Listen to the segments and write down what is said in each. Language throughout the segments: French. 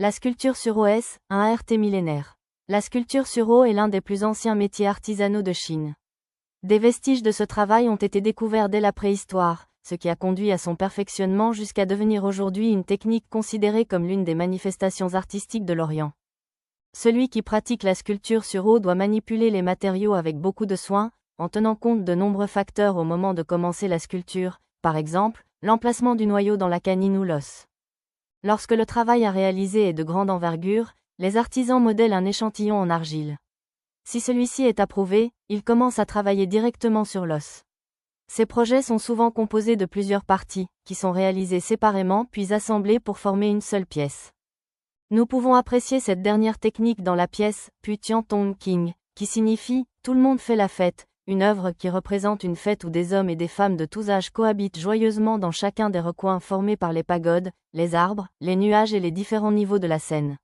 La sculpture sur os, un art millénaire. La sculpture sur os est l'un des plus anciens métiers artisanaux de Chine. Des vestiges de ce travail ont été découverts dès la préhistoire, ce qui a conduit à son perfectionnement jusqu'à devenir aujourd'hui une technique considérée comme l'une des manifestations artistiques de l'Orient. Celui qui pratique la sculpture sur os doit manipuler les matériaux avec beaucoup de soin, en tenant compte de nombreux facteurs au moment de commencer la sculpture, par exemple, l'emplacement du noyau dans la canine ou l'os. Lorsque le travail à réaliser est de grande envergure, les artisans modèlent un échantillon en argile. Si celui-ci est approuvé, ils commencent à travailler directement sur l'os. Ces projets sont souvent composés de plusieurs parties, qui sont réalisées séparément puis assemblées pour former une seule pièce. Nous pouvons apprécier cette dernière technique dans la pièce Pu Tian Tong King, qui signifie « Tout le monde fait la fête », une œuvre qui représente une fête où des hommes et des femmes de tous âges cohabitent joyeusement dans chacun des recoins formés par les pagodes, les arbres, les nuages et les différents niveaux de la scène.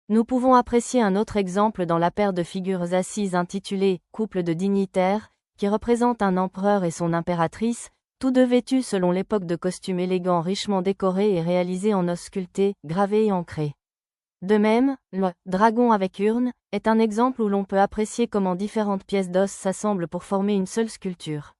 Nous pouvons apprécier un autre exemple dans la paire de figures assises intitulée « Couple de dignitaires », qui représente un empereur et son impératrice, tous deux vêtus selon l'époque de costumes élégants richement décorés et réalisés en os sculptés, gravés et ancrés. De même, le « dragon avec urne » est un exemple où l'on peut apprécier comment différentes pièces d'os s'assemblent pour former une seule sculpture.